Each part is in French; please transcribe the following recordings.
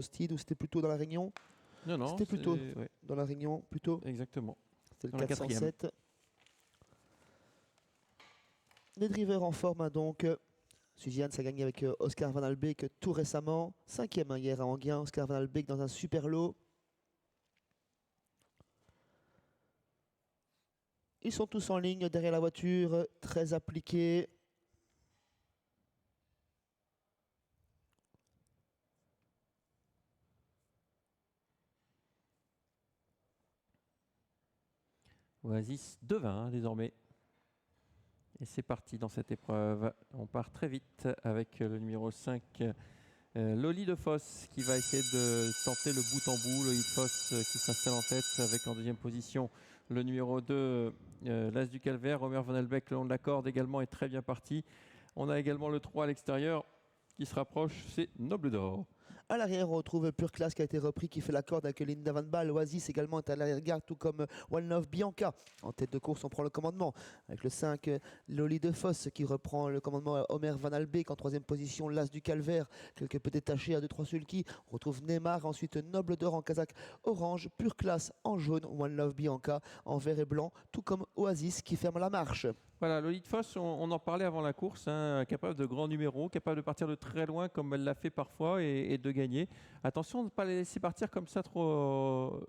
Steve, ou c'était plutôt dans la Réunion? Non, non. C'était plutôt ouais, dans la Réunion, plutôt. exactement. C'était le Dans la 407. Les drivers en forme, hein, donc. Suzian, ça a gagné avec Oscar Van Albeek tout récemment. 5e hier à Anguien. Oscar Van Albeek dans un super lot. Ils sont tous en ligne derrière la voiture, très appliqués. Oasis 2-20 désormais. Et c'est parti dans cette épreuve. On part très vite avec le numéro 5, Loli de Foss, qui va essayer de tenter le bout en bout. Loli de Foss qui s'installe en tête avec en deuxième position le numéro 2, l'As du Calvaire. Omer Van Albeek, le long de la corde également, est très bien parti. On a également le 3 à l'extérieur qui se rapproche, c'est Noble d'Or. À l'arrière, on retrouve Pure Class qui a été repris, qui fait la corde avec Linda Van Baal. Oasis également est à l'arrière-garde, tout comme One Love Bianca. En tête de course, on prend le commandement avec le 5, Loli de Foss qui reprend le commandement à Omer Van Albeek. En troisième position, l'As du Calvaire, quelque peu détaché à 2-3 sulky. On retrouve Neymar, ensuite Noble d'Or en casaque orange, Pure Class en jaune, One Love Bianca en vert et blanc, tout comme Oasis qui ferme la marche. Voilà, Loli de Foss, on en parlait avant la course, hein, capable de grands numéros, capable de partir de très loin comme elle l'a fait parfois et de gagner. Attention de ne pas la laisser partir comme ça trop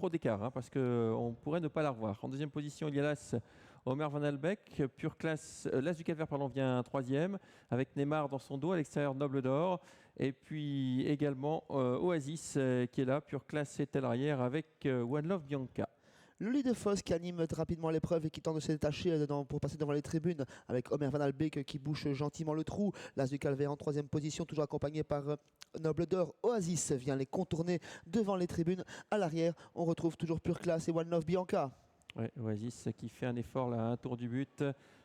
d'écart, hein, parce qu'on pourrait ne pas la revoir. En deuxième position, il y a l'As Omer Van Albeek. Pure Class, l'As du Calvaire vient troisième, avec Neymar dans son dos, à l'extérieur Noble d'Or. Et puis également Oasis qui est là. Pure Class est à l'arrière avec One Love Bianca. Loli de Foss qui anime rapidement l'épreuve et qui tente de se détacher pour passer devant les tribunes avec Omer Van Albeek qui bouche gentiment le trou. L'As du Calvaire en troisième position, toujours accompagné par Noble d'Or. Oasis vient les contourner devant les tribunes. À l'arrière, on retrouve toujours Pure Class et One Love Bianca. Ouais, Oasis qui fait un effort là, à un tour du but,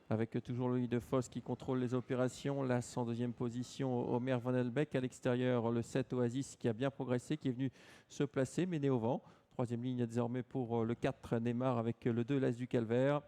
avec toujours Loli de Foss qui contrôle les opérations. L'As en deuxième position, Omer Van Albeek. À l'extérieur, le 7 Oasis qui a bien progressé, qui est venu se placer, mené au vent. Troisième ligne désormais pour le 4 Neymar avec le 2 l'As du Calvaire.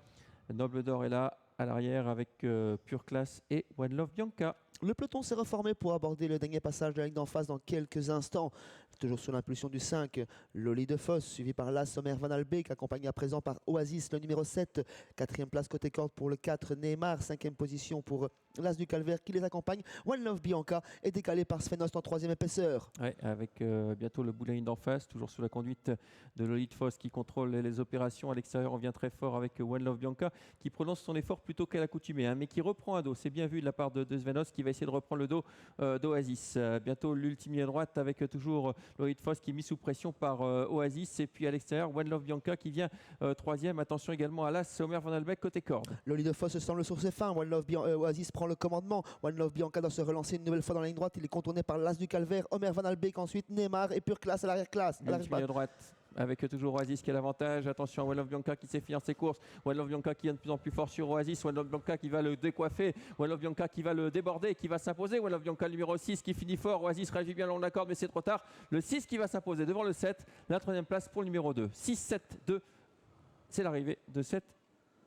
Noble d'Or est là à l'arrière avec Pure Class et One Love Bianca. Le peloton s'est reformé pour aborder le dernier passage de la ligne d'en face dans quelques instants. Toujours sous l'impulsion du 5, Loli de Foss, suivi par l'As Omer Van Albeek, accompagné à présent par Oasis, le numéro 7. Quatrième place côté corde pour le 4, Neymar. Cinquième position pour l'As du Calvaire qui les accompagne. One Love Bianca est décalé par Svenost en troisième épaisseur. Ouais, avec bientôt le bout de la ligne d'en face, toujours sous la conduite de Loli de Foss qui contrôle les opérations. À l'extérieur, on vient très fort avec One Love Bianca qui prononce son effort plutôt qu'à l'accoutumée, hein, mais qui reprend un dos. C'est bien vu de la part de Svenost qui va essayer de reprendre le dos d'Oasis. Bientôt l'ultime ligne droite avec toujours Loli de Foss qui est mis sous pression par Oasis. Et puis à l'extérieur, One Love Bianca qui vient troisième. Attention également à l'As Omer Van Albeek côté corde. Loli de Foss semble sur ses fins. Oasis prend le commandement. One Love Bianca doit se relancer une nouvelle fois dans la ligne droite. Il est contourné par l'As du Calvaire, Omer Van Albeek, ensuite Neymar et Pure Class à l'arrière-classe. L'ultime ligne droite avec toujours Oasis qui a l'avantage. Attention à One Love Bianca qui s'effie dans ses courses. One Love Bianca qui est de plus en plus fort sur Oasis. One Love Bianca qui va le décoiffer. One Love Bianca qui va le déborder, qui va s'imposer. One Love Bianca numéro 6 qui finit fort. Oasis réagit bien le long de la corde, mais c'est trop tard. Le 6 qui va s'imposer devant le 7. La troisième place pour le numéro 2. 6-7-2. C'est l'arrivée de cette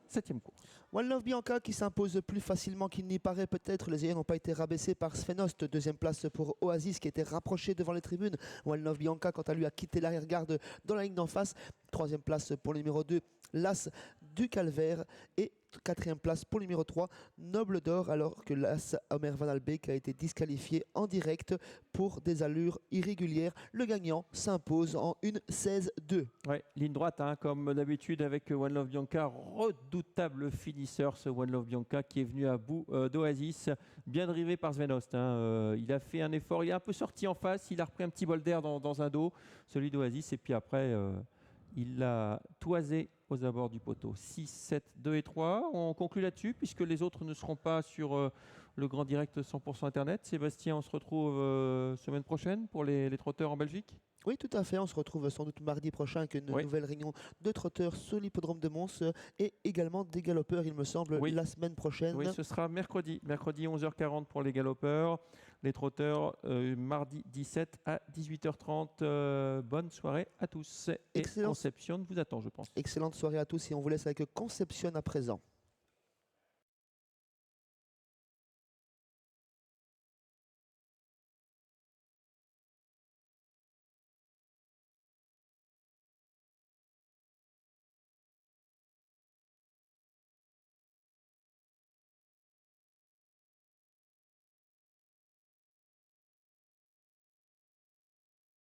septième course. One Love Bianca qui s'impose plus facilement qu'il n'y paraît peut-être. Les ayants n'ont pas été rabaissés par Svenost. Deuxième place pour Oasis qui était rapproché devant les tribunes. One Love Bianca quant à lui a quitté l'arrière-garde dans la ligne d'en face. Troisième place pour le numéro 2, l'As du Calvaire. Et quatrième place pour le numéro 3, Noble d'Or, alors que l'As Omer Van Albeek a été disqualifié en direct pour des allures irrégulières. Le gagnant s'impose en 1-16-2. Ouais, ligne droite, hein, comme d'habitude avec One Love Bianca. Redoutable finisseur, ce One Love Bianca qui est venu à bout d'Oasis. Bien drivé par Svenost. Hein. Il a fait un effort, il est un peu sorti en face, il a repris un petit bol d'air dans un dos, celui d'Oasis, et puis après... il l'a toisé aux abords du poteau. 6, 7, 2 et 3. On conclut là-dessus puisque les autres ne seront pas sur le grand direct 100% Internet. Sébastien, on se retrouve semaine prochaine pour les trotteurs en Belgique. Oui, tout à fait. On se retrouve sans doute mardi prochain avec une nouvelle réunion de trotteurs sur l'hippodrome de Mons et également des galopeurs, il me semble, la semaine prochaine. Oui, ce sera mercredi 11h40 pour les galopeurs. Les trotteurs, mardi 17 à 18h30. Bonne soirée à tous. Et Conception vous attend, je pense. Excellente soirée à tous et on vous laisse avec Conception à présent.